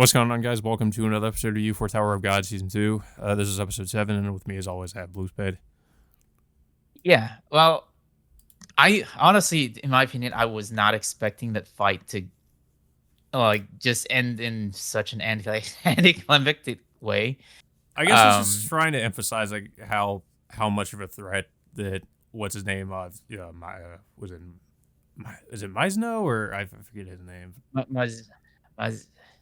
What's going on, guys? Welcome to another episode of U4 Tower of God Season 2. This is episode 7, and with me, as always, I have Blue Spade. Yeah, well, I honestly, in my opinion, I was not expecting that fight to just end in such an anticlimactic way. I guess it's just Um, trying to emphasize like how much of a threat that what's his name was it is it Meisno or I forget his name. was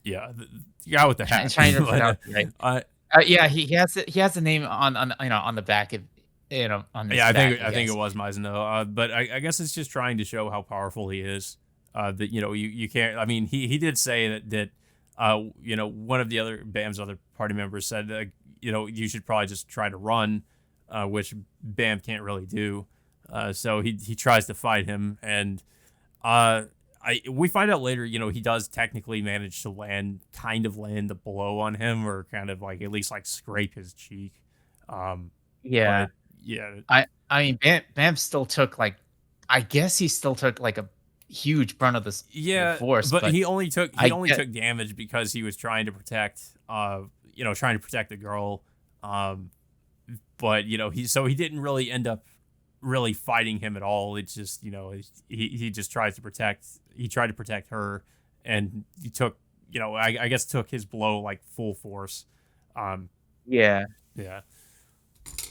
Yeah, the guy with the hat. trying to but pronounce it right. uh, Yeah, he has the name on on the back of on his yeah, I back, think I I think it guess. was Meisno. But I guess it's just trying to show how powerful he is. That you can't. I mean, he did say that one of the other Bam's other party members said you should probably just try to run, which Bam can't really do. So he tries to fight him, and uh, we find out later, he does technically manage to land the blow on him, or kind of like at least like scrape his cheek. Um, Yeah, but yeah, I mean, Bam still took I guess he still took like a huge brunt of the yeah, force, but but he I only get took damage because he was trying to protect the girl. Um, but he didn't really end up really fighting him at all. It's just he just tries to protect. He tried to protect her, and he took I guess took his blow like full force. Um, yeah. yeah,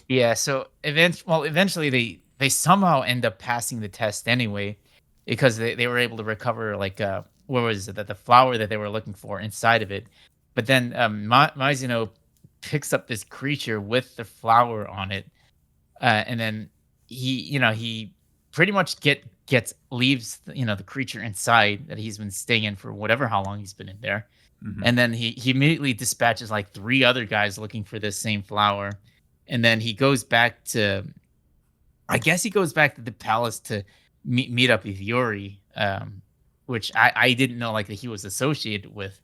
Yeah, so eventually they somehow end up passing the test anyway because they were able to recover what was it, that the flower that they were looking for inside of it. But then Mizuno picks up this creature with the flower on it, and then he pretty much gets leaves the creature inside that he's been staying in for whatever how long he's been in there, hmm and then he immediately dispatches like three other guys looking for this same flower, and then he goes back to I guess he goes back to the palace to meet up with Yuri, which I didn't know like that he was associated with.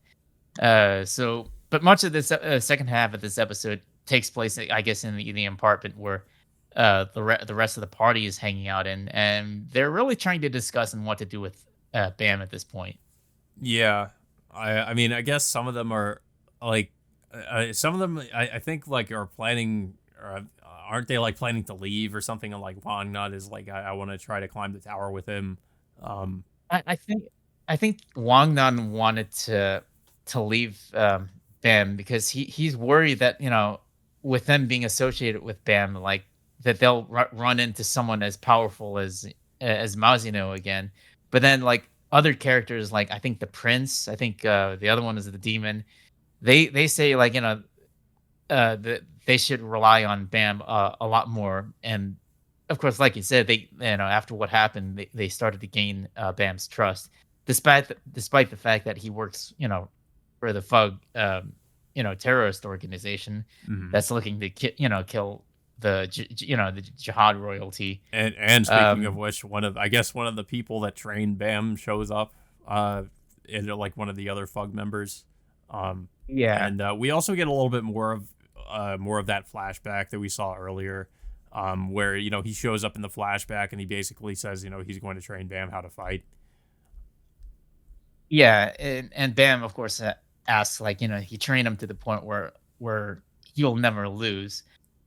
But much of this second half of this episode takes place, I guess, in the apartment where the rest of the party is hanging out in, and they're really trying to discuss and what to do with Bam at this point. yeah. I mean I guess some of them are like some of them I think like are planning. Aren't they like planning to leave or something? And like Wang Nut is like, I want to try to climb the tower with him. Um, I think Wang Nan wanted to leave Bam because he's worried that with them being associated with Bam, like that they'll run into someone as powerful as Mazino again. But then like other characters, like I think the prince, I think the other one is the demon. They say like that they should rely on Bam a lot more. And of course, like you said, they after what happened, they started to gain Bam's trust, despite the fact that he works for the Fug terrorist organization mhm. that's looking to kill the jihad royalty. And speaking of Um, which, one of the people that trained Bam shows up, in like one of the other Fug members, um, yeah, and we also get a little bit more of that flashback that we saw earlier, where he shows up in the flashback and he basically says he's going to train Bam how to fight. yeah, and Bam, of course, asks like he trained him to the point where he'll never lose.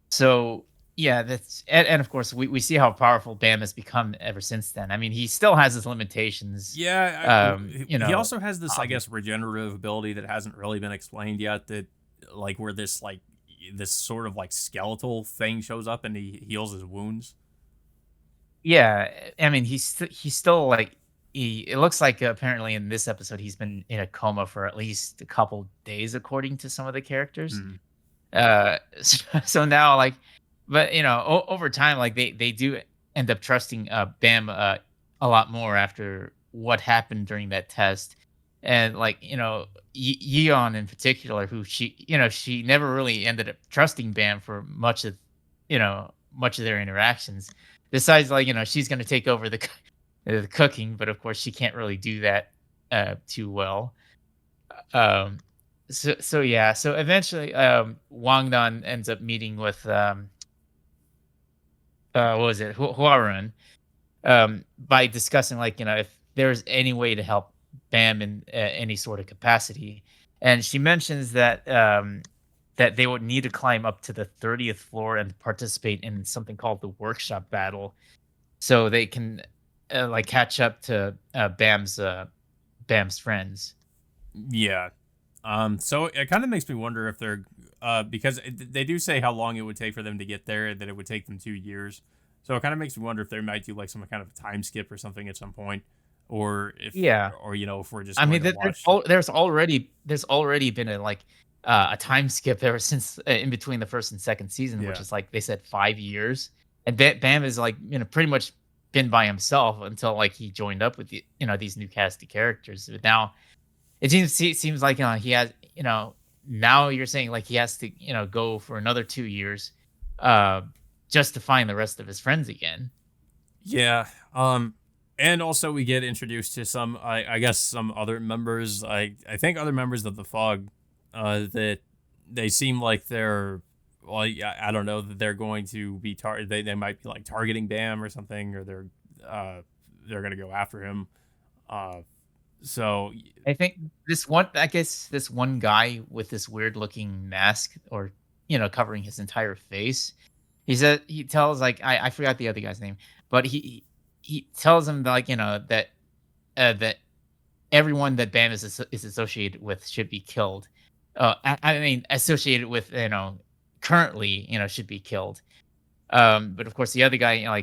So yeah, and of course we see how powerful Bam has become ever since then. I mean, he still has his limitations. Yeah, he also has this, I Obvi- guess, regenerative ability that hasn't really been explained yet. That like where this sort of like skeletal thing shows up and he heals his wounds. yeah, I mean, he's still like he. It looks like apparently in this episode he's been in a coma for at least a couple days, according to some of the characters. Mhm. So now like, but over time, like they do end up trusting Bam a lot more after what happened during that test. And like Yeon in particular, who she never really ended up trusting Bam for much of their interactions, besides like she's going to take over the cooking, but of course she can't really do that too well. um so yeah, so eventually Wang Dan ends up meeting with what was it, Huarun, by discussing like if there's any way to help Bam in any sort of capacity. and she mentions that that they would need to climb up to the 30th floor and participate in something called the workshop battle, so they can like catch up to Bam's friends. Yeah. So it kind of makes me wonder if they're because they do say how long it would take for them to get there, that it would take them 2 years. So it kind of makes me wonder if they might do like some kind of time skip or something at some point, or if, Yeah. or if we're just I going mean, to that watch. there's already been a time skip ever since in between the first and second season, which Yeah. is like they said 5 years, and Bam is like pretty much been by himself until like he joined up with these new cast of characters. But now it seems like he has now you're saying like he has to go for another 2 years, uh, just to find the rest of his friends again. Yeah. And also we get introduced to some, I guess, some other members. I think other members of the Fog, that they seem like they're, well, I don't know, that they're going to be they might be like targeting Bam or something, or they're gonna go after him. Uh, so I think I guess this one guy with this weird looking mask, or covering his entire face. He tells like I forgot the other guy's name, but he tells him like that that everyone that Bam is associated with should be killed. I mean associated with currently should be killed. But of course, the other guy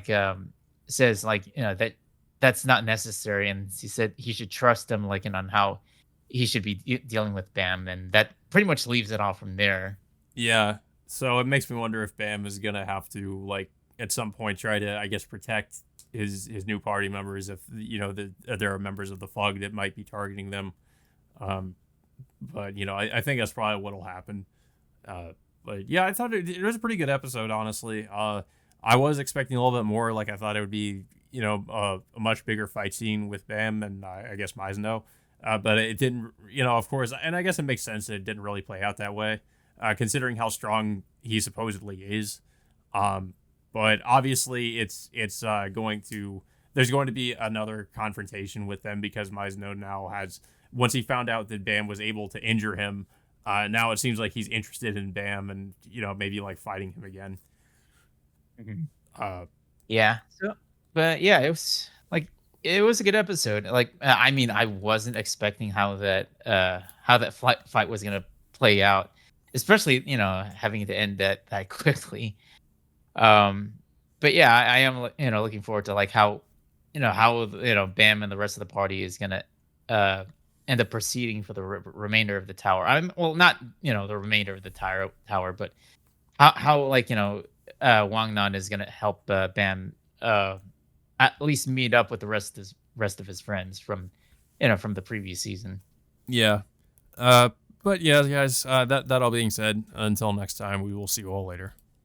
says like that that's not necessary, and he said he should trust him like on how he should be dealing with Bam, and that pretty much leaves it off from there. yeah, so it makes me wonder if Bam is gonna have to, like, at some point try to, I guess, protect his new party members, if there are members of the Fog that might be targeting them. Um, but I think that's probably what'll happen. Uh, but yeah, I thought it was a pretty good episode, honestly. I was expecting a little bit more. Like, I thought it would be, a much bigger fight scene with Bam and, I guess, Mizeno. But it didn't, of course, and I guess it makes sense that it didn't really play out that way, considering how strong he supposedly is. Um, but obviously, it's going to there's going to be another confrontation with them, because Mizeno now has, once he found out that Bam was able to injure him, now it seems like he's interested in Bam, and maybe like fighting him again. Mhm. Uh, Yeah. So, but yeah, it was a good episode. Like, I mean, I wasn't expecting how that fight was gonna play out, especially having to end that quickly. Um, but yeah, I am looking forward to like how Bam and the rest of the party is gonna uh end up proceeding for the remainder of the tower. I'm well, not the remainder of the tower, but how like Wang Nan is gonna help Bam at least meet up with the rest of his friends from from the previous season. yeah. Uh, but yeah, guys. That all being said, until next time, we will see you all later.